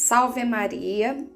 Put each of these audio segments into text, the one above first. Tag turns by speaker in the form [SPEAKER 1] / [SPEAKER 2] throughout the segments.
[SPEAKER 1] Salve Maria,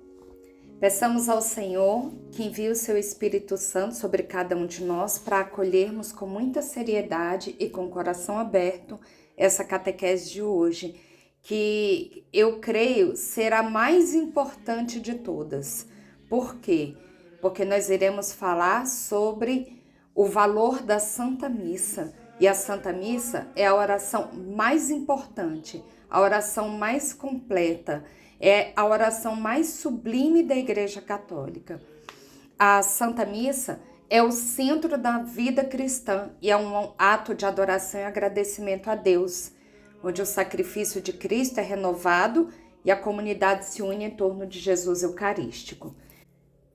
[SPEAKER 1] peçamos ao Senhor que envie o seu Espírito Santo sobre cada um de nós para acolhermos com muita seriedade e com o coração aberto essa catequese de hoje, que eu creio ser a mais importante de todas. Por quê? Porque nós iremos falar sobre o valor da Santa Missa. E a Santa Missa é a oração mais importante, a oração mais completa, é a oração mais sublime da Igreja Católica. A Santa Missa é o centro da vida cristã e é um ato de adoração e agradecimento a Deus, onde o sacrifício de Cristo é renovado e a comunidade se une em torno de Jesus Eucarístico.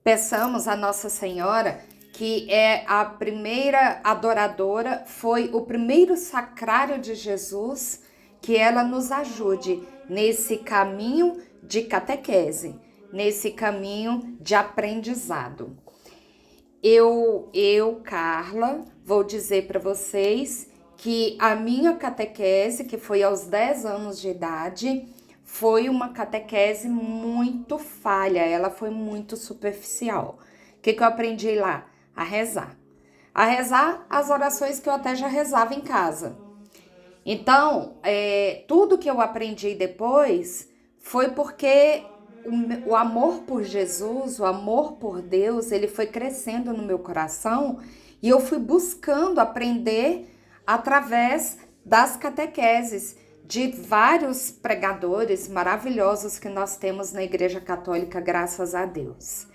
[SPEAKER 1] Peçamos a Nossa Senhora, que é a primeira adoradora, foi o primeiro sacrário de Jesus, que ela nos ajude nesse caminho de catequese, nesse caminho de aprendizado. Eu, Carla, vou dizer para vocês que a minha catequese, que foi aos 10 anos de idade, foi uma catequese muito falha, ela foi muito superficial. O que eu aprendi lá? A rezar. A rezar as orações que eu até já rezava em casa. Então, tudo que eu aprendi depois foi porque o amor por Jesus, o amor por Deus, ele foi crescendo no meu coração e eu fui buscando aprender através das catequeses de vários pregadores maravilhosos que nós temos na Igreja Católica, graças a Deus.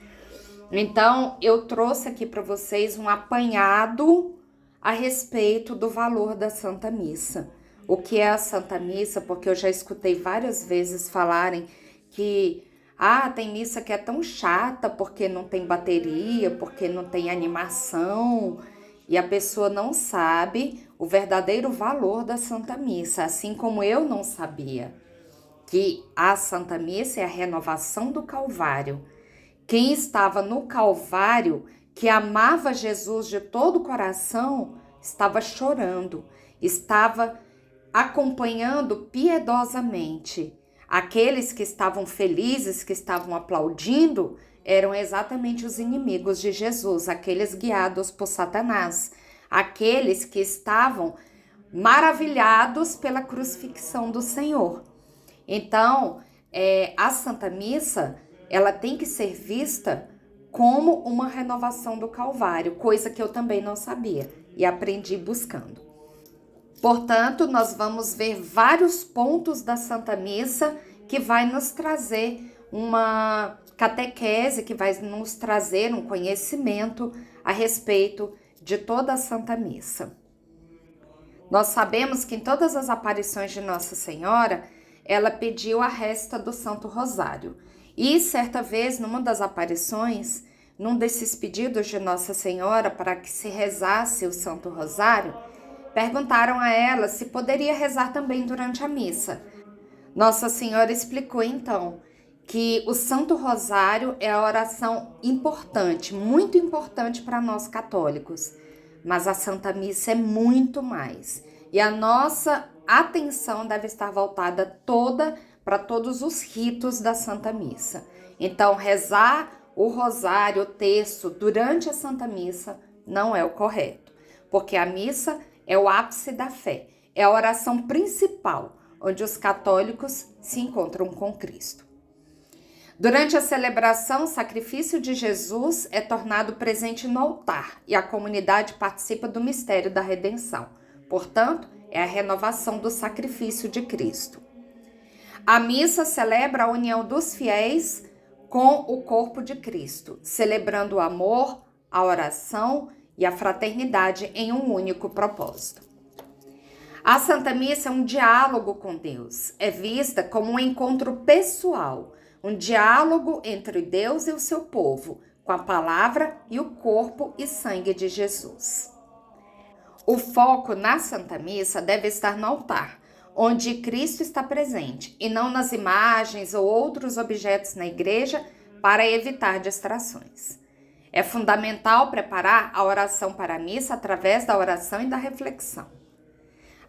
[SPEAKER 1] Então, eu trouxe aqui para vocês um apanhado a respeito do valor da Santa Missa. O que é a Santa Missa? Porque eu já escutei várias vezes falarem que tem missa que é tão chata porque não tem bateria, porque não tem animação, e a pessoa não sabe o verdadeiro valor da Santa Missa, assim como eu não sabia que a Santa Missa é a renovação do Calvário. Quem estava no Calvário, que amava Jesus de todo o coração, estava chorando, estava acompanhando piedosamente. Aqueles que estavam felizes, que estavam aplaudindo, eram exatamente os inimigos de Jesus, aqueles guiados por Satanás, aqueles que estavam maravilhados pela crucifixão do Senhor. Então, a Santa Missa, ela tem que ser vista como uma renovação do Calvário, coisa que eu também não sabia e aprendi buscando. Portanto, nós vamos ver vários pontos da Santa Missa que vai nos trazer uma catequese, que vai nos trazer um conhecimento a respeito de toda a Santa Missa. Nós sabemos que em todas as aparições de Nossa Senhora, ela pediu a resta do Santo Rosário. E certa vez, numa das aparições, num desses pedidos de Nossa Senhora para que se rezasse o Santo Rosário, perguntaram a ela se poderia rezar também durante a missa. Nossa Senhora explicou então que o Santo Rosário é a oração importante, muito importante para nós católicos, mas a Santa Missa é muito mais. E a nossa atenção deve estar voltada toda para todos os ritos da Santa Missa. Então, rezar o Rosário, o terço, durante a Santa Missa não é o correto, porque a missa é o ápice da fé, é a oração principal, onde os católicos se encontram com Cristo. Durante a celebração, o sacrifício de Jesus é tornado presente no altar e a comunidade participa do mistério da redenção. Portanto, é a renovação do sacrifício de Cristo. A missa celebra a união dos fiéis com o corpo de Cristo, celebrando o amor, a oração e a fraternidade em um único propósito. A Santa Missa é um diálogo com Deus, é vista como um encontro pessoal, um diálogo entre Deus e o seu povo, com a palavra e o corpo e sangue de Jesus. O foco na Santa Missa deve estar no altar, onde Cristo está presente, e não nas imagens ou outros objetos na igreja para evitar distrações. É fundamental preparar a oração para a missa através da oração e da reflexão.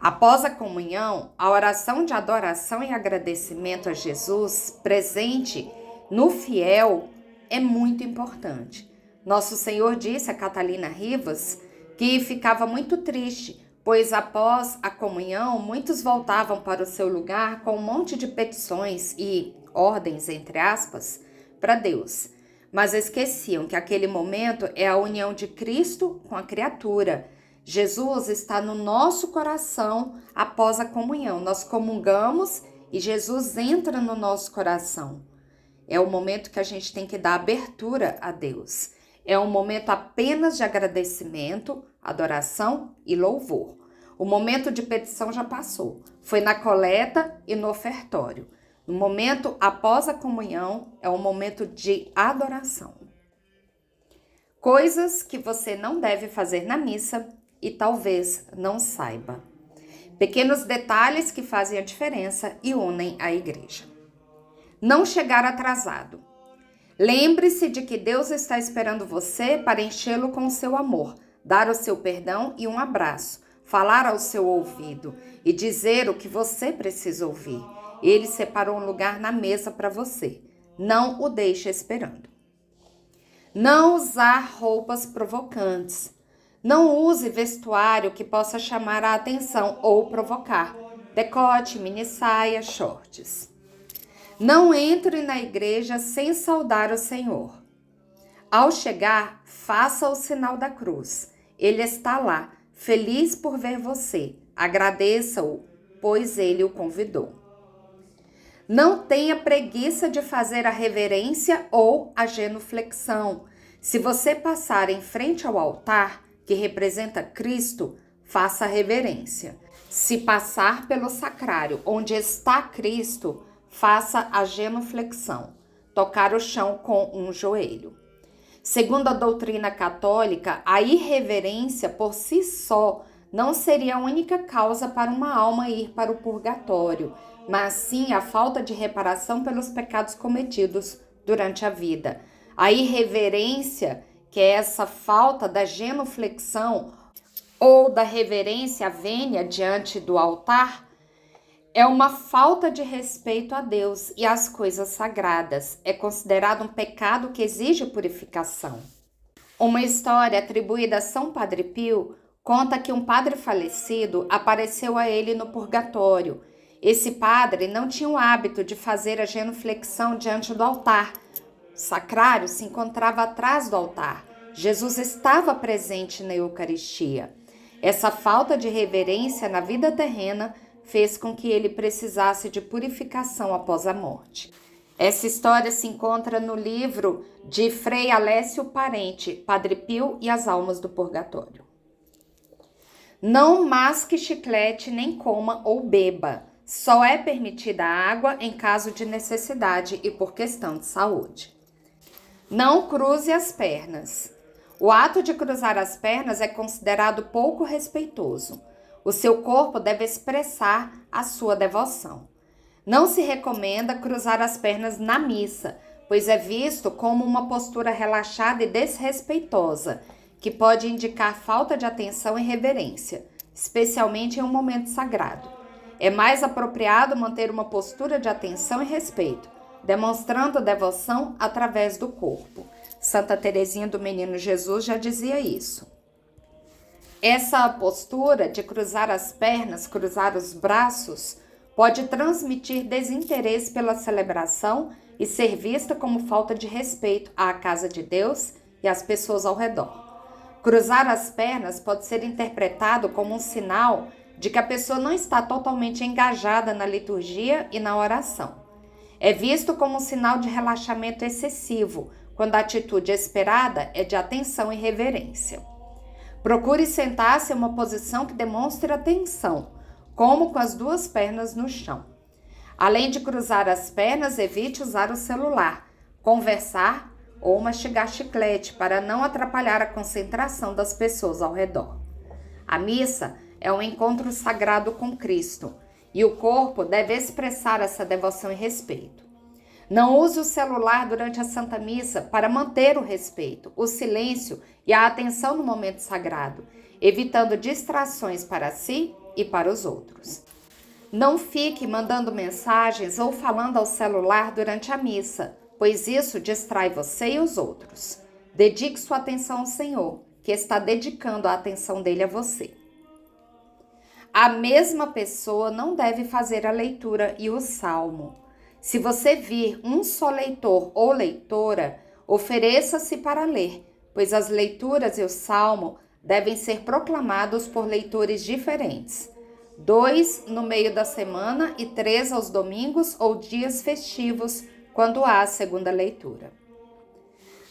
[SPEAKER 1] Após a comunhão, a oração de adoração e agradecimento a Jesus presente no fiel é muito importante. Nosso Senhor disse a Catalina Rivas que ficava muito triste, pois após a comunhão, muitos voltavam para o seu lugar com um monte de petições e ordens, entre aspas, para Deus. Mas esqueciam que aquele momento é a união de Cristo com a criatura. Jesus está no nosso coração após a comunhão. Nós comungamos e Jesus entra no nosso coração. É o momento que a gente tem que dar abertura a Deus. É um momento apenas de agradecimento, adoração e louvor. O momento de petição já passou. Foi na coleta e no ofertório. No momento após a comunhão, é um momento de adoração. Coisas que você não deve fazer na missa e talvez não saiba. Pequenos detalhes que fazem a diferença e unem a igreja. Não chegar atrasado. Lembre-se de que Deus está esperando você para enchê-lo com o seu amor, dar o seu perdão e um abraço, falar ao seu ouvido e dizer o que você precisa ouvir. Ele separou um lugar na mesa para você. Não o deixe esperando. Não usar roupas provocantes. Não use vestuário que possa chamar a atenção ou provocar. Decote, mini saia, shorts. Não entre na igreja sem saudar o Senhor. Ao chegar, faça o sinal da cruz. Ele está lá, feliz por ver você. Agradeça-o, pois ele o convidou. Não tenha preguiça de fazer a reverência ou a genuflexão. Se você passar em frente ao altar, que representa Cristo, faça a reverência. Se passar pelo sacrário, onde está Cristo, faça a genuflexão, tocar o chão com um joelho. Segundo a doutrina católica, a irreverência por si só não seria a única causa para uma alma ir para o purgatório, mas sim a falta de reparação pelos pecados cometidos durante a vida. A irreverência, que é essa falta da genuflexão ou da reverência vênia diante do altar, é uma falta de respeito a Deus e às coisas sagradas. É considerado um pecado que exige purificação. Uma história atribuída a São Padre Pio conta que um padre falecido apareceu a ele no purgatório. Esse padre não tinha o hábito de fazer a genuflexão diante do altar. O sacrário se encontrava atrás do altar. Jesus estava presente na Eucaristia. Essa falta de reverência na vida terrena fez com que ele precisasse de purificação após a morte. Essa história se encontra no livro de Frei Alessio Parente, Padre Pio e as Almas do Purgatório. Não masque chiclete nem coma ou beba. Só é permitida água em caso de necessidade e por questão de saúde. Não cruze as pernas. O ato de cruzar as pernas é considerado pouco respeitoso. O seu corpo deve expressar a sua devoção. Não se recomenda cruzar as pernas na missa, pois é visto como uma postura relaxada e desrespeitosa, que pode indicar falta de atenção e reverência, especialmente em um momento sagrado. É mais apropriado manter uma postura de atenção e respeito, demonstrando devoção através do corpo. Santa Teresinha do Menino Jesus já dizia isso. Essa postura de cruzar as pernas, cruzar os braços, pode transmitir desinteresse pela celebração e ser vista como falta de respeito à casa de Deus e às pessoas ao redor. Cruzar as pernas pode ser interpretado como um sinal de que a pessoa não está totalmente engajada na liturgia e na oração. É visto como um sinal de relaxamento excessivo, quando a atitude esperada é de atenção e reverência. Procure sentar-se em uma posição que demonstre atenção, como com as duas pernas no chão. Além de cruzar as pernas, evite usar o celular, conversar ou mastigar chiclete para não atrapalhar a concentração das pessoas ao redor. A missa é um encontro sagrado com Cristo e o corpo deve expressar essa devoção e respeito. Não use o celular durante a Santa Missa para manter o respeito, o silêncio e a atenção no momento sagrado, evitando distrações para si e para os outros. Não fique mandando mensagens ou falando ao celular durante a missa, pois isso distrai você e os outros. Dedique sua atenção ao Senhor, que está dedicando a atenção dele a você. A mesma pessoa não deve fazer a leitura e o salmo. Se você vir um só leitor ou leitora, ofereça-se para ler, pois as leituras e o salmo devem ser proclamados por leitores diferentes. 2 no meio da semana e 3 aos domingos ou dias festivos, quando há a segunda leitura.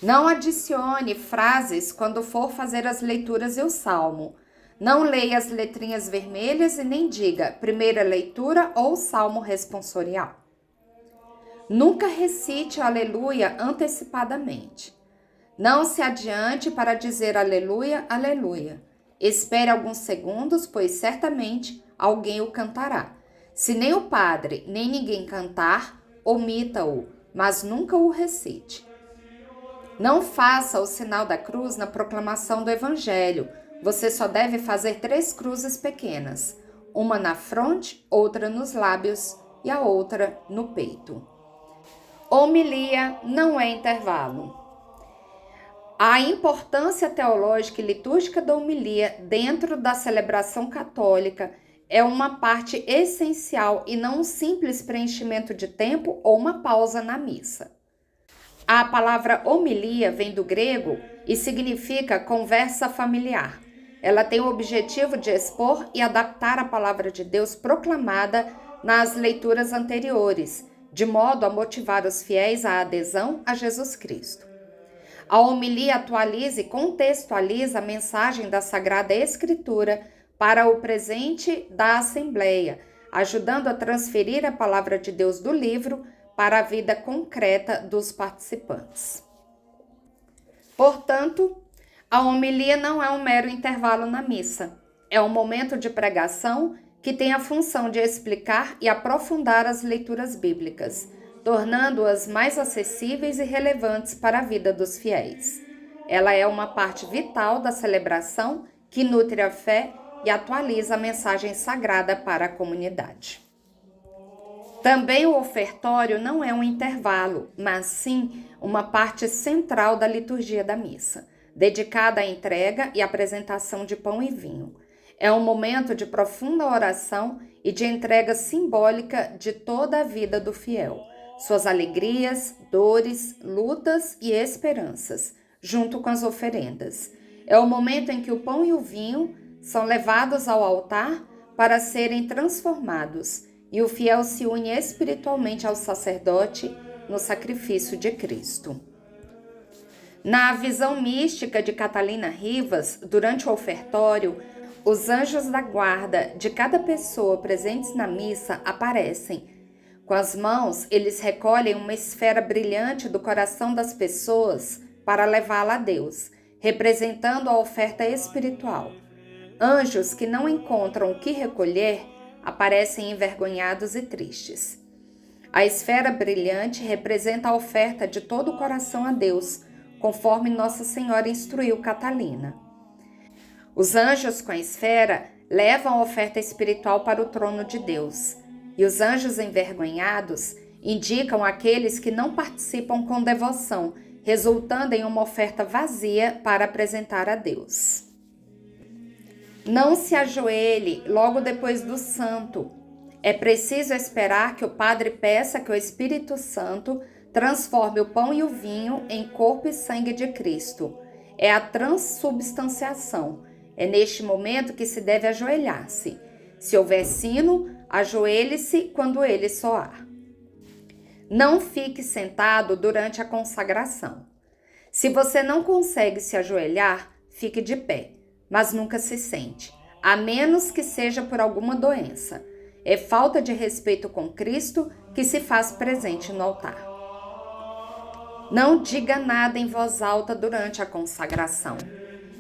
[SPEAKER 1] Não adicione frases quando for fazer as leituras e o salmo. Não leia as letrinhas vermelhas e nem diga primeira leitura ou salmo responsorial. Nunca recite aleluia antecipadamente. Não se adiante para dizer aleluia, aleluia. Espere alguns segundos, pois certamente alguém o cantará. Se nem o padre, nem ninguém cantar, omita-o, mas nunca o recite. Não faça o sinal da cruz na proclamação do Evangelho. Você só deve fazer 3 cruzes pequenas, uma na fronte, outra nos lábios e a outra no peito. Homilia não é intervalo. A importância teológica e litúrgica da homilia dentro da celebração católica é uma parte essencial e não um simples preenchimento de tempo ou uma pausa na missa. A palavra homilia vem do grego e significa conversa familiar. Ela tem o objetivo de expor e adaptar a palavra de Deus proclamada nas leituras anteriores, de modo a motivar os fiéis à adesão a Jesus Cristo. A homilia atualiza e contextualiza a mensagem da Sagrada Escritura para o presente da Assembleia, ajudando a transferir a palavra de Deus do livro para a vida concreta dos participantes. Portanto, a homilia não é um mero intervalo na missa. É um momento de pregação que tem a função de explicar e aprofundar as leituras bíblicas, tornando-as mais acessíveis e relevantes para a vida dos fiéis. Ela é uma parte vital da celebração que nutre a fé e atualiza a mensagem sagrada para a comunidade. Também o ofertório não é um intervalo, mas sim uma parte central da liturgia da missa, dedicada à entrega e apresentação de pão e vinho. É um momento de profunda oração e de entrega simbólica de toda a vida do fiel, suas alegrias, dores, lutas e esperanças, junto com as oferendas. É o momento em que o pão e o vinho são levados ao altar para serem transformados e o fiel se une espiritualmente ao sacerdote no sacrifício de Cristo. Na visão mística de Catalina Rivas, durante o ofertório, os anjos da guarda de cada pessoa presentes na missa aparecem. Com as mãos, eles recolhem uma esfera brilhante do coração das pessoas para levá-la a Deus, representando a oferta espiritual. Anjos que não encontram o que recolher aparecem envergonhados e tristes. A esfera brilhante representa a oferta de todo o coração a Deus, conforme Nossa Senhora instruiu Catalina. Os anjos com a esfera levam a oferta espiritual para o trono de Deus, e os anjos envergonhados indicam aqueles que não participam com devoção, resultando em uma oferta vazia para apresentar a Deus. Não se ajoelhe logo depois do santo. É preciso esperar que o padre peça que o Espírito Santo transforme o pão e o vinho em corpo e sangue de Cristo. É a transubstanciação. É neste momento que se deve ajoelhar-se. Se houver sino, ajoelhe-se quando ele soar. Não fique sentado durante a consagração. Se você não consegue se ajoelhar, fique de pé, mas nunca se sente, a menos que seja por alguma doença. É falta de respeito com Cristo que se faz presente no altar. Não diga nada em voz alta durante a consagração.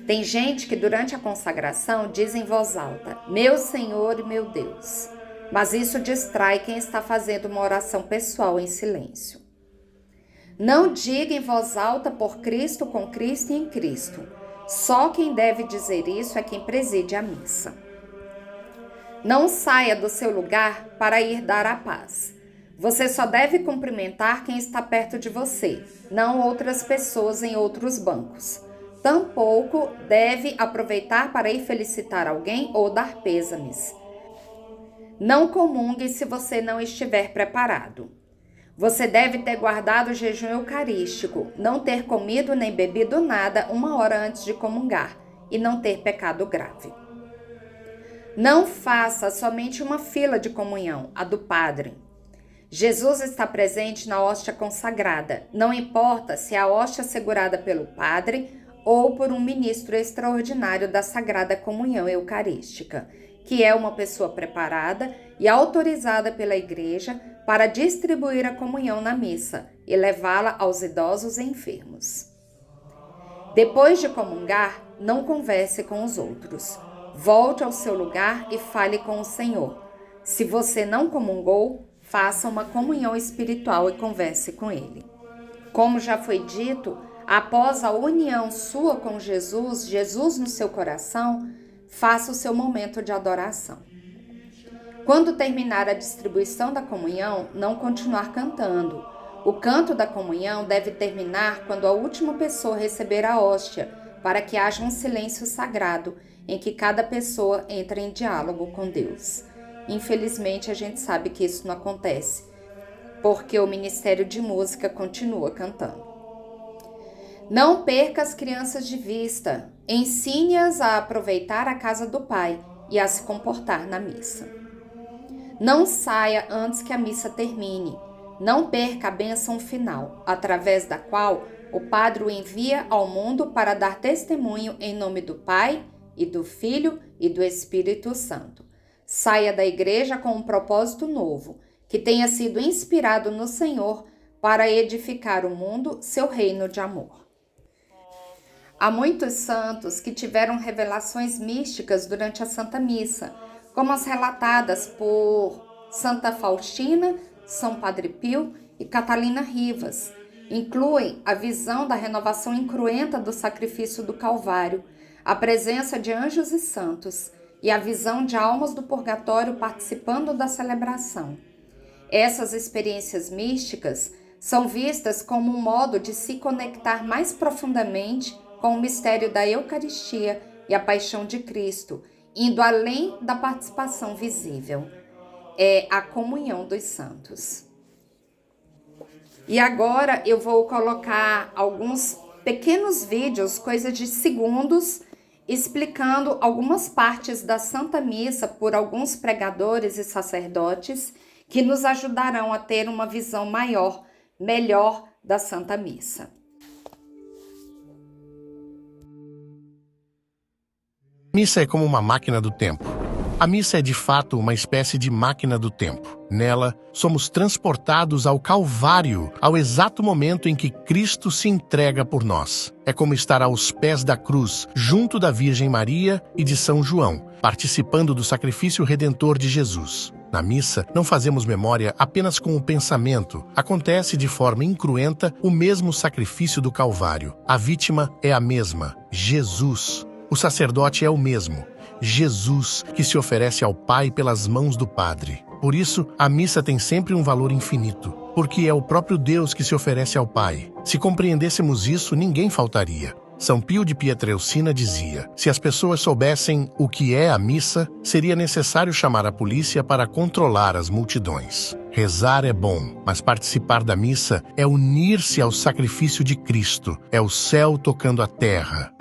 [SPEAKER 1] Tem gente que durante a consagração diz em voz alta, meu Senhor e meu Deus. Mas isso distrai quem está fazendo uma oração pessoal em silêncio. Não diga em voz alta por Cristo, com Cristo e em Cristo. Só quem deve dizer isso é quem preside a missa. Não saia do seu lugar para ir dar a paz. Você só deve cumprimentar quem está perto de você, não outras pessoas em outros bancos. Tampouco deve aproveitar para ir felicitar alguém ou dar pêsames. Não comungue se você não estiver preparado. Você deve ter guardado o jejum eucarístico, não ter comido nem bebido nada 1 hora antes de comungar e não ter pecado grave. Não faça somente uma fila de comunhão, a do padre. Jesus está presente na hóstia consagrada, não importa se é a hóstia segurada pelo padre ou por um ministro extraordinário da Sagrada Comunhão Eucarística, que é uma pessoa preparada e autorizada pela Igreja para distribuir a comunhão na missa e levá-la aos idosos e enfermos. Depois de comungar, não converse com os outros. Volte ao seu lugar e fale com o Senhor. Se você não comungou, faça uma comunhão espiritual e converse com Ele. Como já foi dito, após a união sua com Jesus, Jesus no seu coração, faça o seu momento de adoração. Quando terminar a distribuição da comunhão, não continuar cantando. O canto da comunhão deve terminar quando a última pessoa receber a hóstia, para que haja um silêncio sagrado em que cada pessoa entre em diálogo com Deus. Infelizmente, a gente sabe que isso não acontece, porque o Ministério de Música continua cantando. Não perca as crianças de vista. Ensine-as a aproveitar a casa do Pai e a se comportar na missa. Não saia antes que a missa termine. Não perca a bênção final, através da qual o Padre o envia ao mundo para dar testemunho em nome do Pai, e do Filho e do Espírito Santo. Saia da igreja com um propósito novo, que tenha sido inspirado no Senhor para edificar o mundo, seu reino de amor. Há muitos santos que tiveram revelações místicas durante a Santa Missa, como as relatadas por Santa Faustina, São Padre Pio e Catalina Rivas. Incluem a visão da renovação incruenta do sacrifício do Calvário, a presença de anjos e santos e a visão de almas do purgatório participando da celebração. Essas experiências místicas são vistas como um modo de se conectar mais profundamente com o mistério da Eucaristia e a paixão de Cristo, indo além da participação visível. É a comunhão dos santos. E agora eu vou colocar alguns pequenos vídeos, coisa de segundos, explicando algumas partes da Santa Missa por alguns pregadores e sacerdotes que nos ajudarão a ter uma visão maior, melhor da Santa Missa.
[SPEAKER 2] Missa é como uma máquina do tempo. A missa é de fato uma espécie de máquina do tempo. Nela, somos transportados ao Calvário, ao exato momento em que Cristo se entrega por nós. É como estar aos pés da cruz, junto da Virgem Maria e de São João, participando do sacrifício redentor de Jesus. Na missa, não fazemos memória apenas com o pensamento. Acontece de forma incruenta o mesmo sacrifício do Calvário. A vítima é a mesma, Jesus. O sacerdote é o mesmo, Jesus, que se oferece ao Pai pelas mãos do Padre. Por isso, a missa tem sempre um valor infinito, porque é o próprio Deus que se oferece ao Pai. Se compreendêssemos isso, ninguém faltaria. São Pio de Pietrelcina dizia: se as pessoas soubessem o que é a missa, seria necessário chamar a polícia para controlar as multidões. Rezar é bom, mas participar da missa é unir-se ao sacrifício de Cristo, é o céu tocando a terra.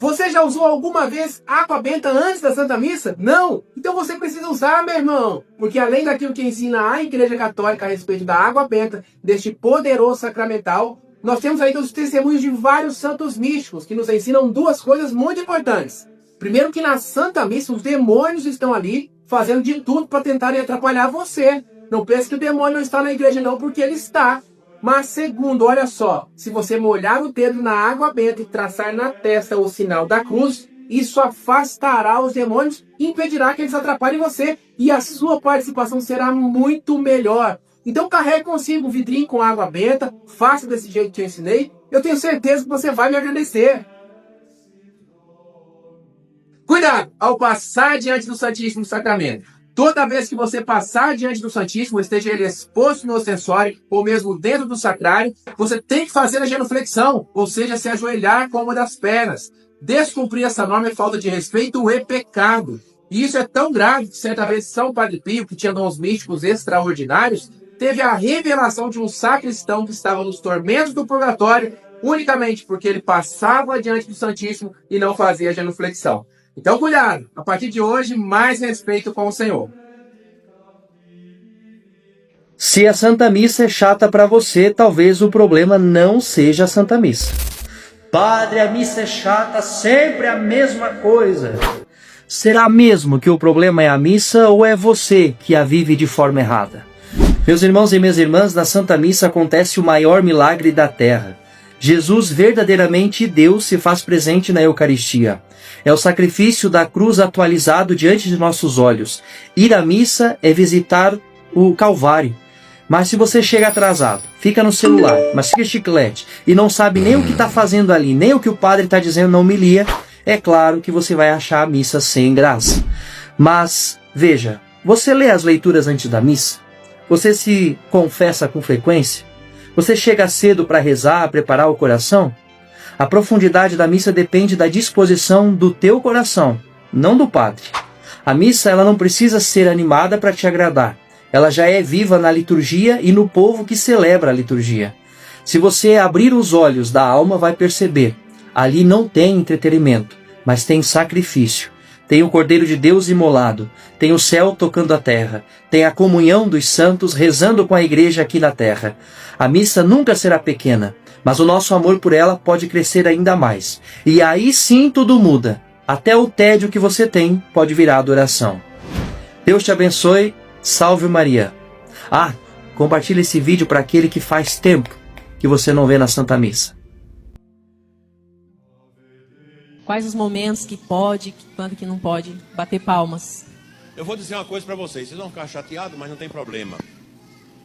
[SPEAKER 3] Você já usou alguma vez água benta antes da Santa Missa? Não? Então você precisa usar, meu irmão. Porque além daquilo que ensina a Igreja Católica a respeito da água benta, deste poderoso sacramental, nós temos aí os testemunhos de vários santos místicos que nos ensinam duas coisas muito importantes. Primeiro, que na Santa Missa os demônios estão ali fazendo de tudo para tentarem atrapalhar você. Não pense que o demônio não está na igreja não, porque ele está. Mas segundo, olha só, se você molhar o dedo na água benta e traçar na testa o sinal da cruz, isso afastará os demônios e impedirá que eles atrapalhem você, e a sua participação será muito melhor. Então carregue consigo um vidrinho com água benta, faça desse jeito que eu ensinei, eu tenho certeza que você vai me agradecer. Cuidado ao passar diante do Santíssimo Sacramento. Toda vez que você passar diante do Santíssimo, esteja ele exposto no ostensório ou mesmo dentro do sacrário, você tem que fazer a genuflexão, ou seja, se ajoelhar com uma das pernas. Descumprir essa norma é falta de respeito e pecado. E isso é tão grave que certa vez São Padre Pio, que tinha dons místicos extraordinários, teve a revelação de um sacristão que estava nos tormentos do purgatório unicamente porque ele passava diante do Santíssimo e não fazia genuflexão. Então, cuidado, a partir de hoje, mais respeito com o Senhor.
[SPEAKER 4] Se a Santa Missa é chata para você, talvez o problema não seja a Santa Missa. Padre, a missa é chata, sempre a mesma coisa. Será mesmo que o problema é a missa ou é você que a vive de forma errada? Meus irmãos e minhas irmãs, na Santa Missa acontece o maior milagre da terra. Jesus, verdadeiramente Deus, se faz presente na Eucaristia. É o sacrifício da cruz atualizado diante de nossos olhos. Ir à missa é visitar o Calvário. Mas se você chega atrasado, fica no celular, mastiga chiclete e não sabe nem o que está fazendo ali, nem o que o padre está dizendo na homilia, é claro que você vai achar a missa sem graça. Mas, veja, você lê as leituras antes da missa? Você se confessa com frequência? Você chega cedo para rezar, preparar o coração? A profundidade da missa depende da disposição do teu coração, não do padre. A missa ela não precisa ser animada para te agradar. Ela já é viva na liturgia e no povo que celebra a liturgia. Se você abrir os olhos da alma, vai perceber. Ali não tem entretenimento, mas tem sacrifício. Tem o Cordeiro de Deus imolado, tem o céu tocando a terra, tem a comunhão dos santos rezando com a igreja aqui na terra. A missa nunca será pequena, mas o nosso amor por ela pode crescer ainda mais. E aí sim tudo muda. Até o tédio que você tem pode virar adoração. Deus te abençoe. Salve Maria. Compartilhe esse vídeo para aquele que faz tempo que você não vê na Santa Missa.
[SPEAKER 5] Quais os momentos que pode, quando que não pode bater palmas?
[SPEAKER 6] Eu vou dizer uma coisa para vocês vão ficar chateados, mas não tem problema.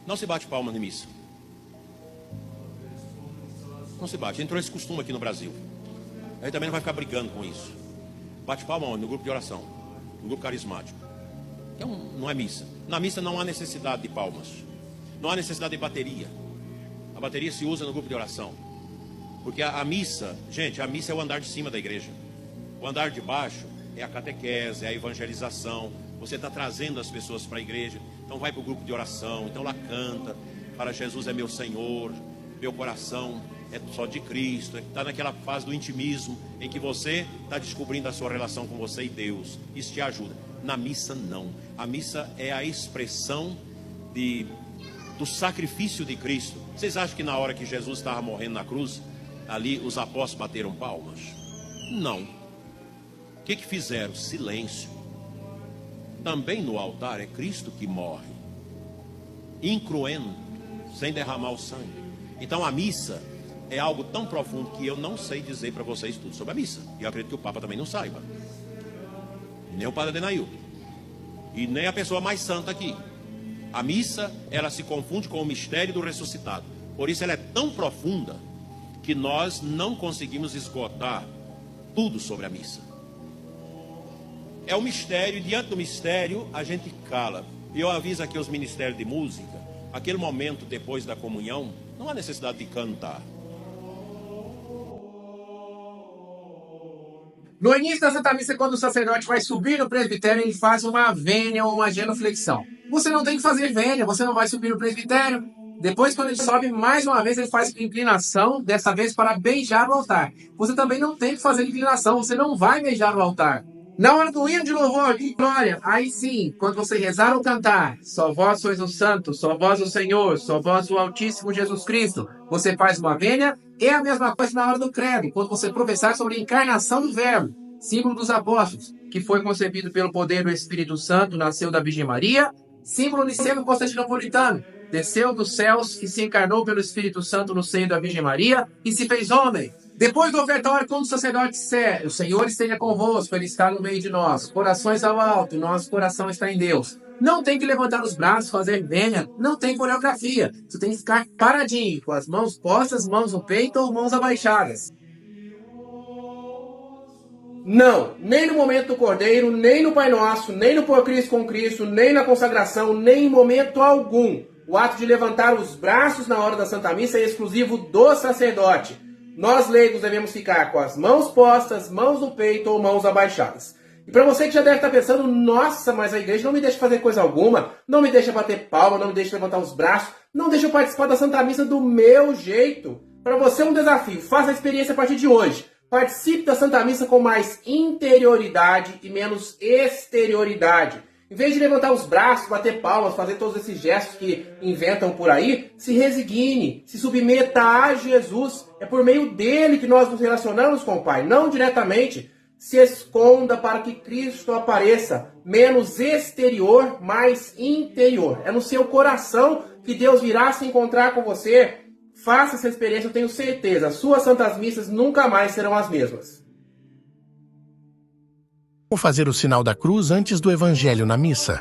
[SPEAKER 6] Não se bate palma na missa. Não se bate. Entrou esse costume aqui no Brasil. Aí também não vai ficar brigando com isso. Bate palma onde? No grupo de oração, no grupo carismático. Não é missa. Na missa não há necessidade de palmas. Não há necessidade de bateria. A bateria se usa no grupo de oração. Porque a missa, gente, a missa é o andar de cima da igreja. O andar de baixo é a catequese, é a evangelização. Você está trazendo as pessoas para a igreja. Então vai para o grupo de oração. Então lá canta. Para Jesus é meu Senhor. Meu coração é só de Cristo. Está naquela fase do intimismo em que você está descobrindo a sua relação com você e Deus. Isso te ajuda. Na missa não. A missa é a expressão do sacrifício de Cristo. Vocês acham que na hora que Jesus estava morrendo na cruz, ali os apóstolos bateram palmas? Não. O que fizeram? Silêncio. Também no altar é Cristo que morre, incruendo, sem derramar o sangue. Então a missa é algo tão profundo que eu não sei dizer para vocês tudo sobre a missa. E eu acredito que o Papa também não saiba. Nem o Padre Adenail. E nem a pessoa mais santa aqui. A missa, ela se confunde com o mistério do ressuscitado. Por isso ela é tão profunda que nós não conseguimos esgotar tudo sobre a missa. É um mistério, e diante do mistério a gente cala. E eu aviso aqui os ministérios de música, aquele momento depois da comunhão, não há necessidade de cantar.
[SPEAKER 3] No início da Santa Missa, quando o sacerdote vai subir no presbitério, ele faz uma vênia ou uma genuflexão. Você não tem que fazer vênia, você não vai subir no presbitério. Depois, quando ele sobe, mais uma vez, ele faz inclinação, dessa vez para beijar o altar. Você também não tem que fazer inclinação, você não vai beijar o altar. Na hora do hino de louvor e glória, aí sim, quando você rezar ou cantar, só vós sois o santo, só vós o Senhor, só vós o Altíssimo Jesus Cristo, você faz uma vênia. É a mesma coisa na hora do credo, quando você professar sobre a encarnação do Verbo, símbolo dos apóstolos, que foi concebido pelo poder do Espírito Santo, nasceu da Virgem Maria, símbolo niceno-constantinopolitano, desceu dos céus e se encarnou pelo Espírito Santo no seio da Virgem Maria e se fez homem. Depois do ofertório, quando o sacerdote disser, o Senhor esteja convosco, Ele está no meio de nós, corações ao alto, nosso coração está em Deus. Não tem que levantar os braços, fazer vênia, não tem coreografia. Você tem que ficar paradinho, com as mãos postas, mãos no peito ou mãos abaixadas. Não, nem no momento do Cordeiro, nem no Pai Nosso, nem no Por Cristo com Cristo, nem na consagração, nem em momento algum. O ato de levantar os braços na hora da Santa Missa é exclusivo do sacerdote. Nós, leigos, devemos ficar com as mãos postas, mãos no peito ou mãos abaixadas. E para você que já deve estar pensando, nossa, mas a igreja não me deixa fazer coisa alguma, não me deixa bater palma, não me deixa levantar os braços, não deixa eu participar da Santa Missa do meu jeito. Para você é um desafio, faça a experiência a partir de hoje. Participe da Santa Missa com mais interioridade e menos exterioridade. Em vez de levantar os braços, bater palmas, fazer todos esses gestos que inventam por aí, se resigne, se submeta a Jesus. É por meio dele que nós nos relacionamos com o Pai, não diretamente. Se esconda para que Cristo apareça. Menos exterior, mais interior. É no seu coração que Deus virá se encontrar com você. Faça essa experiência, eu tenho certeza. As suas santas missas nunca mais serão as mesmas.
[SPEAKER 2] Como fazer o sinal da cruz antes do Evangelho na missa?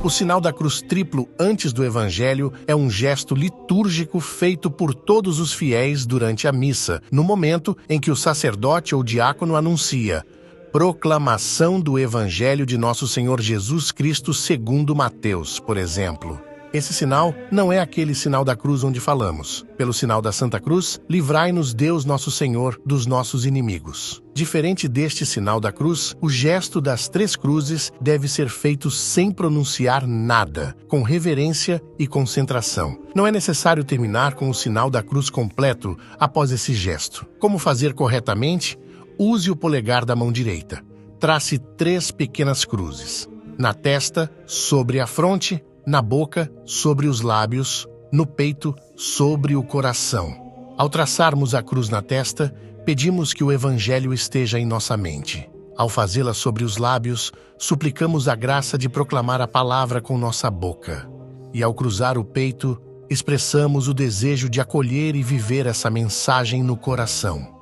[SPEAKER 2] O sinal da cruz triplo antes do Evangelho é um gesto litúrgico feito por todos os fiéis durante a missa, no momento em que o sacerdote ou diácono anuncia: proclamação do Evangelho de Nosso Senhor Jesus Cristo segundo Mateus, por exemplo. Esse sinal não é aquele sinal da cruz onde falamos. Pelo sinal da Santa Cruz, livrai-nos Deus Nosso Senhor dos nossos inimigos. Diferente deste sinal da cruz, o gesto das 3 cruzes deve ser feito sem pronunciar nada, com reverência e concentração. Não é necessário terminar com o sinal da cruz completo após esse gesto. Como fazer corretamente? Use o polegar da mão direita. Trace 3 pequenas cruzes. Na testa, sobre a fronte, na boca, sobre os lábios, no peito, sobre o coração. Ao traçarmos a cruz na testa, pedimos que o Evangelho esteja em nossa mente. Ao fazê-la sobre os lábios, suplicamos a graça de proclamar a palavra com nossa boca. E ao cruzar o peito, expressamos o desejo de acolher e viver essa mensagem no coração.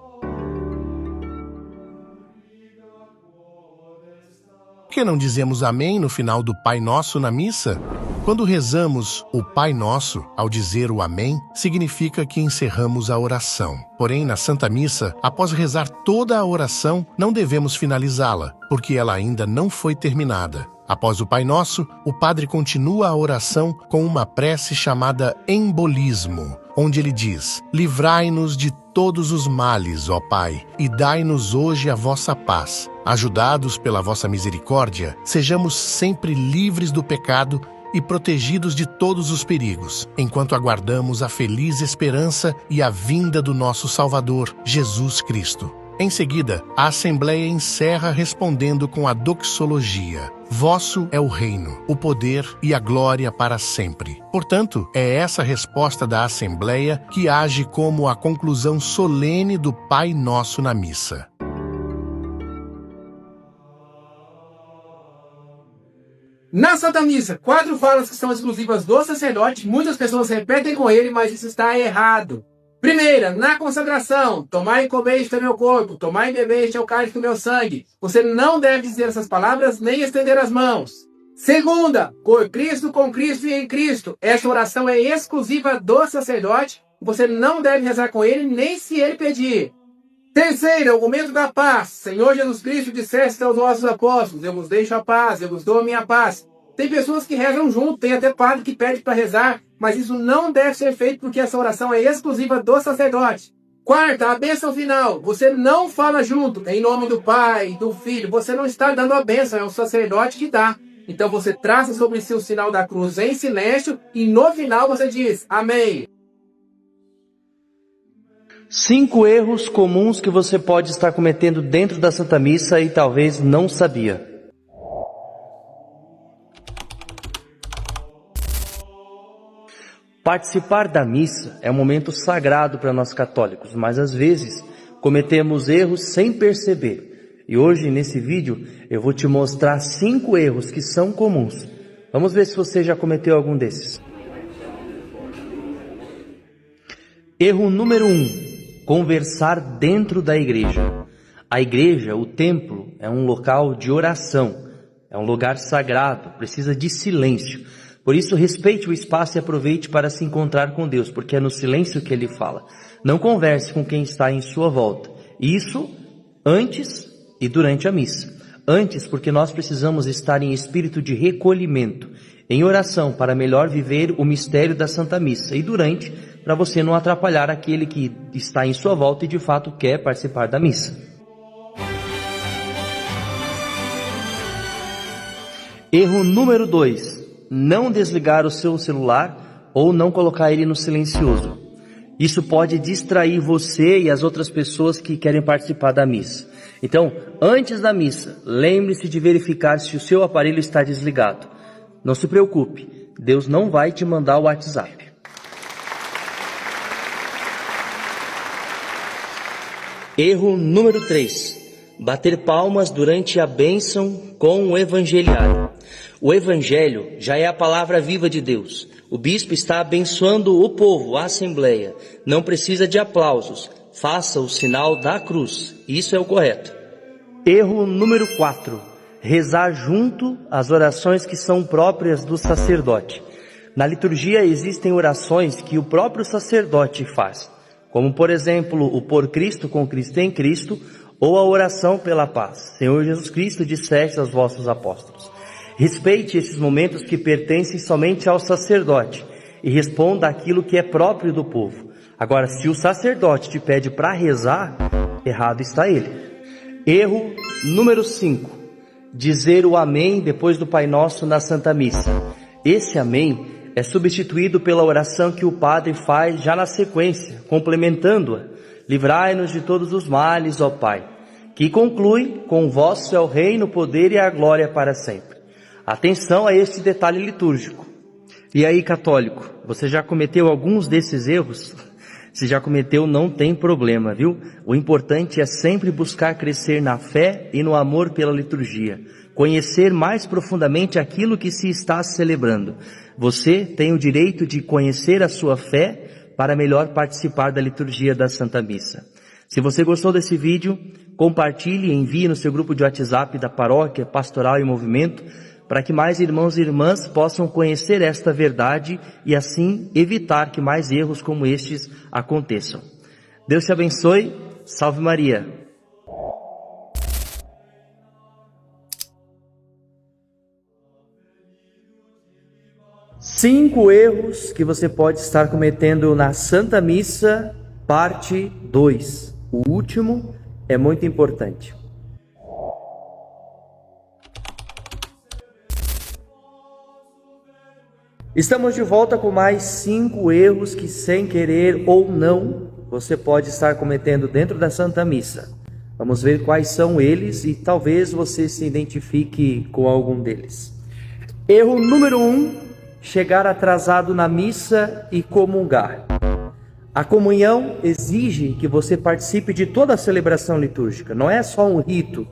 [SPEAKER 2] Por que não dizemos amém no final do Pai Nosso na missa? Quando rezamos o Pai Nosso, ao dizer o amém, significa que encerramos a oração. Porém, na Santa Missa, após rezar toda a oração, não devemos finalizá-la, porque ela ainda não foi terminada. Após o Pai Nosso, o padre continua a oração com uma prece chamada embolismo, onde ele diz: livrai-nos de todos os males, ó Pai, e dai-nos hoje a vossa paz. Ajudados pela vossa misericórdia, sejamos sempre livres do pecado e protegidos de todos os perigos, enquanto aguardamos a feliz esperança e a vinda do nosso Salvador, Jesus Cristo. Em seguida, a Assembleia encerra respondendo com a doxologia: vosso é o reino, o poder e a glória para sempre. Portanto, é essa resposta da Assembleia que age como a conclusão solene do Pai Nosso na missa.
[SPEAKER 3] Na Santa Missa, 4 falas que são exclusivas do sacerdote, muitas pessoas repetem com ele, mas isso está errado. Primeira, na consagração: tomai e comei, este é meu corpo, tomai e bebei, este é o cálice do meu sangue. Você não deve dizer essas palavras nem estender as mãos. Segunda, por Cristo, com Cristo e em Cristo. Essa oração é exclusiva do sacerdote, você não deve rezar com ele, nem se ele pedir. Terceira, o momento da paz. Senhor Jesus Cristo, disseste aos vossos apóstolos: eu vos deixo a paz, eu vos dou a minha paz. Tem pessoas que rezam junto, tem até padre que pede para rezar, mas isso não deve ser feito porque essa oração é exclusiva do sacerdote. Quarta, a bênção final. Você não fala junto, em nome do Pai, do Filho. Você não está dando a bênção, é o sacerdote que dá. Então você traça sobre si o sinal da cruz em silêncio e no final você diz amém.
[SPEAKER 4] 5 erros comuns que você pode estar cometendo dentro da Santa Missa e talvez não sabia. Participar da missa é um momento sagrado para nós católicos, mas às vezes cometemos erros sem perceber. E hoje, nesse vídeo, eu vou te mostrar 5 erros que são comuns. Vamos ver se você já cometeu algum desses. Erro número 1. Conversar dentro da igreja. A igreja, o templo, é um local de oração, é um lugar sagrado, precisa de silêncio. Por isso, respeite o espaço e aproveite para se encontrar com Deus, porque é no silêncio que Ele fala. Não converse com quem está em sua volta. Isso antes e durante a missa. Antes, porque nós precisamos estar em espírito de recolhimento, em oração, para melhor viver o mistério da Santa Missa. E durante, para você não atrapalhar aquele que está em sua volta e de fato quer participar da missa. Erro número 2. Não desligar o seu celular ou não colocar ele no silencioso. Isso pode distrair você e as outras pessoas que querem participar da missa. Então, antes da missa, lembre-se de verificar se o seu aparelho está desligado. Não se preocupe, Deus não vai te mandar o WhatsApp. Erro número 3. Bater palmas durante a bênção com o evangeliário. O evangelho já é a palavra viva de Deus. O bispo está abençoando o povo, a assembleia. Não precisa de aplausos. Faça o sinal da cruz. Isso é o correto. Erro número 4. Rezar junto as orações que são próprias do sacerdote. Na liturgia existem orações que o próprio sacerdote faz, como por exemplo o Por Cristo, com Cristo em Cristo, ou a oração pela paz. Senhor Jesus Cristo, disseste aos vossos apóstolos. Respeite esses momentos que pertencem somente ao sacerdote e responda aquilo que é próprio do povo. Agora, se o sacerdote te pede para rezar, errado está ele. Erro número 5. Dizer o amém depois do Pai Nosso na Santa Missa. Esse amém é substituído pela oração que o padre faz já na sequência, complementando-a. Livrai-nos de todos os males, ó Pai, que conclui: com vosso é o reino, o poder e a glória para sempre. Atenção a este detalhe litúrgico. E aí, católico, você já cometeu alguns desses erros? Se já cometeu, não tem problema, viu? O importante é sempre buscar crescer na fé e no amor pela liturgia. Conhecer mais profundamente aquilo que se está celebrando. Você tem o direito de conhecer a sua fé para melhor participar da liturgia da Santa Missa. Se você gostou desse vídeo, compartilhe e envie no seu grupo de WhatsApp da Paróquia Pastoral e Movimento, para que mais irmãos e irmãs possam conhecer esta verdade e assim evitar que mais erros como estes aconteçam. Deus te abençoe. Salve Maria. Cinco erros que você pode estar cometendo na Santa Missa, parte 2. O último é muito importante. Estamos de volta com mais 5 erros que, sem querer ou não, você pode estar cometendo dentro da Santa Missa. Vamos ver quais são eles e talvez você se identifique com algum deles. Erro número 1, chegar atrasado na missa e comungar. A comunhão exige que você participe de toda a celebração litúrgica. Não é só um rito,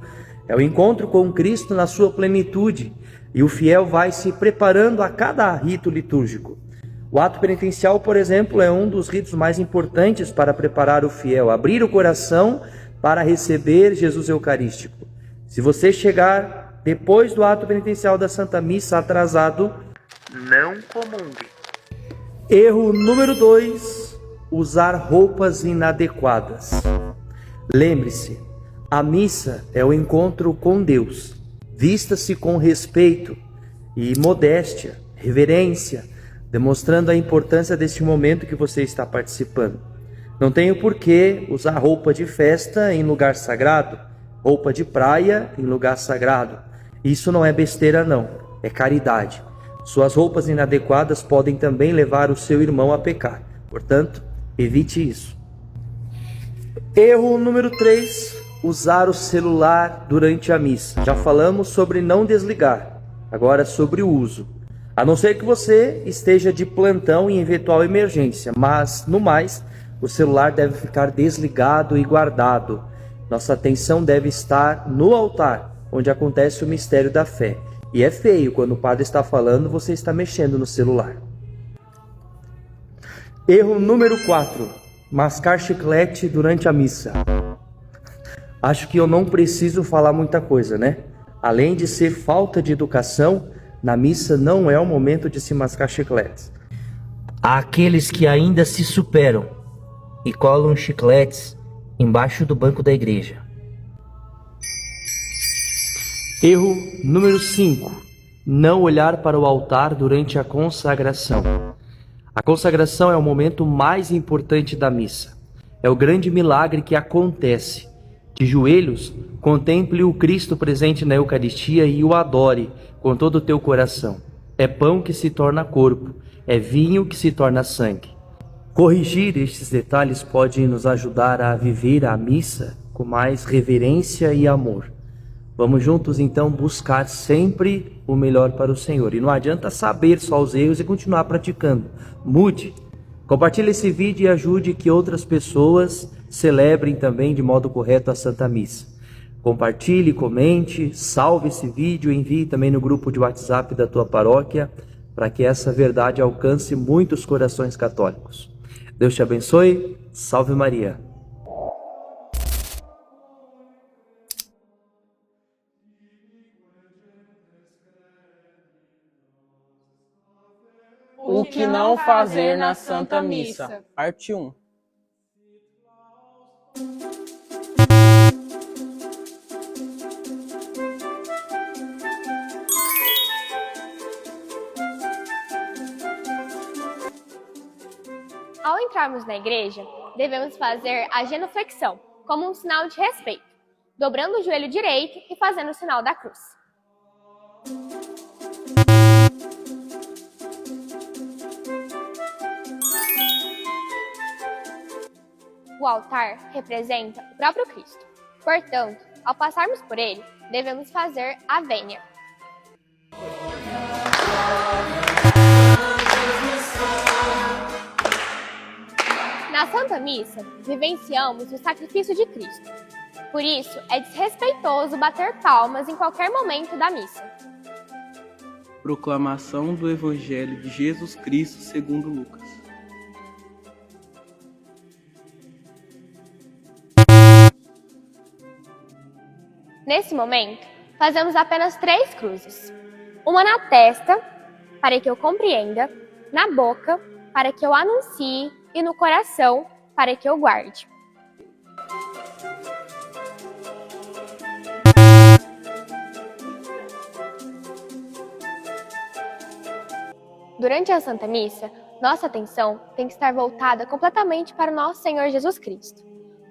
[SPEAKER 4] é o encontro com Cristo na sua plenitude. E o fiel vai se preparando a cada rito litúrgico. O ato penitencial, por exemplo, é um dos ritos mais importantes para preparar o fiel, abrir o coração para receber Jesus Eucarístico. Se você chegar depois do ato penitencial da Santa Missa atrasado, não comungue. Erro número 2, usar roupas inadequadas. Lembre-se, a missa é o encontro com Deus. Vista-se com respeito e modéstia, reverência, demonstrando a importância deste momento que você está participando. Não tem o porquê usar roupa de festa em lugar sagrado, roupa de praia em lugar sagrado. Isso não é besteira não, é caridade. Suas roupas inadequadas podem também levar o seu irmão a pecar. Portanto, evite isso. Erro número 3. Usar o celular durante a missa. Já falamos sobre não desligar, agora sobre o uso. A não ser que você esteja de plantão em eventual emergência, mas, no mais, o celular deve ficar desligado e guardado. Nossa atenção deve estar no altar, onde acontece o mistério da fé. E é feio quando o padre está falando, você está mexendo no celular. Erro número 4. Mascar chiclete durante a missa. Acho que eu não preciso falar muita coisa, né? Além de ser falta de educação, na missa não é o momento de se mascar chicletes. Há aqueles que ainda se superam e colam chicletes embaixo do banco da igreja. Erro número 5. Não olhar para o altar durante a consagração. A consagração é o momento mais importante da missa. É o grande milagre que acontece. De joelhos, contemple o Cristo presente na Eucaristia e o adore com todo o teu coração. É pão que se torna corpo, é vinho que se torna sangue. Corrigir estes detalhes pode nos ajudar a viver a missa com mais reverência e amor. Vamos juntos então buscar sempre o melhor para o Senhor. E não adianta saber só os erros e continuar praticando. Mude. Compartilhe esse vídeo e ajude que outras pessoas celebrem também de modo correto a Santa Missa. Compartilhe, comente, salve esse vídeo e envie também no grupo de WhatsApp da tua paróquia para que essa verdade alcance muitos corações católicos. Deus te abençoe. Salve Maria.
[SPEAKER 7] O que não fazer na Santa Missa, parte 1.
[SPEAKER 8] Ao entrarmos na igreja, devemos fazer a genuflexão, como um sinal de respeito, dobrando o joelho direito e fazendo o sinal da cruz. O altar representa o próprio Cristo. Portanto, ao passarmos por ele, devemos fazer a vênia. Na Santa Missa, vivenciamos o sacrifício de Cristo. Por isso, é desrespeitoso bater palmas em qualquer momento da missa.
[SPEAKER 7] Proclamação do Evangelho de Jesus Cristo segundo Lucas.
[SPEAKER 8] Nesse momento, fazemos apenas 3 cruzes. Uma na testa, para que eu compreenda, na boca, para que eu anuncie, e no coração, para que eu guarde. Durante a Santa Missa, nossa atenção tem que estar voltada completamente para o nosso Senhor Jesus Cristo.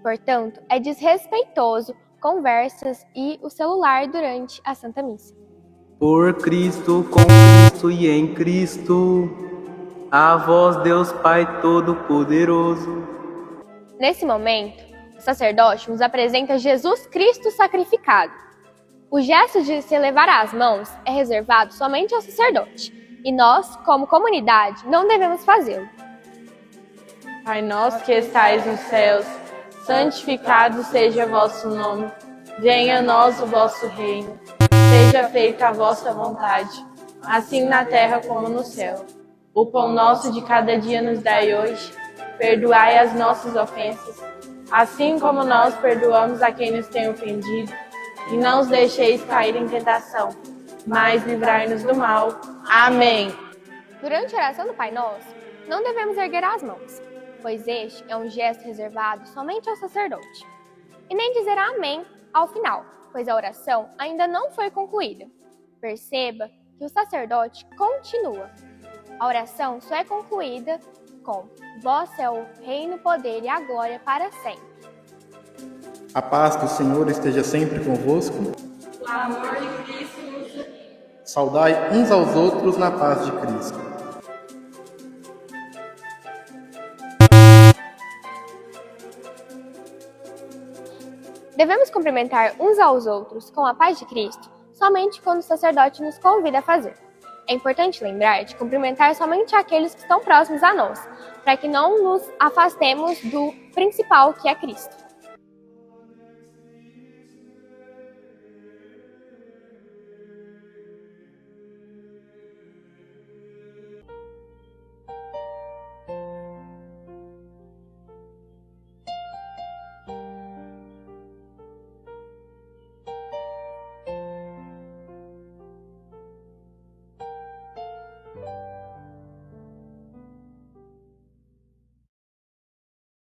[SPEAKER 8] Portanto, é desrespeitoso conversas e o celular durante a Santa Missa.
[SPEAKER 7] Por Cristo, com Cristo e em Cristo, a vós Deus Pai Todo-Poderoso.
[SPEAKER 8] Nesse momento, o sacerdote nos apresenta Jesus Cristo sacrificado. O gesto de se levar as mãos é reservado somente ao sacerdote, e nós, como comunidade, não devemos fazê-lo.
[SPEAKER 9] Pai nosso que estais nos céus, santificado seja vosso nome. Venha a nós o vosso reino. Seja feita a vossa vontade, assim na terra como no céu. O pão nosso de cada dia nos dai hoje. Perdoai as nossas ofensas, assim como nós perdoamos a quem nos tem ofendido. E não os deixeis cair em tentação, mas livrai-nos do mal. Amém.
[SPEAKER 8] Durante a oração do Pai Nosso, não devemos erguer as mãos, pois este é um gesto reservado somente ao sacerdote. E nem dizer amém ao final, pois a oração ainda não foi concluída. Perceba que o sacerdote continua. A oração só é concluída com Vosso é o reino, o poder e a glória para sempre.
[SPEAKER 10] A paz do Senhor esteja sempre convosco.
[SPEAKER 9] O amor de Cristo nos une.
[SPEAKER 10] Saudai uns aos outros na paz de Cristo.
[SPEAKER 8] Devemos cumprimentar uns aos outros com a paz de Cristo somente quando o sacerdote nos convida a fazer. É importante lembrar de cumprimentar somente aqueles que estão próximos a nós, para que não nos afastemos do principal, que é Cristo.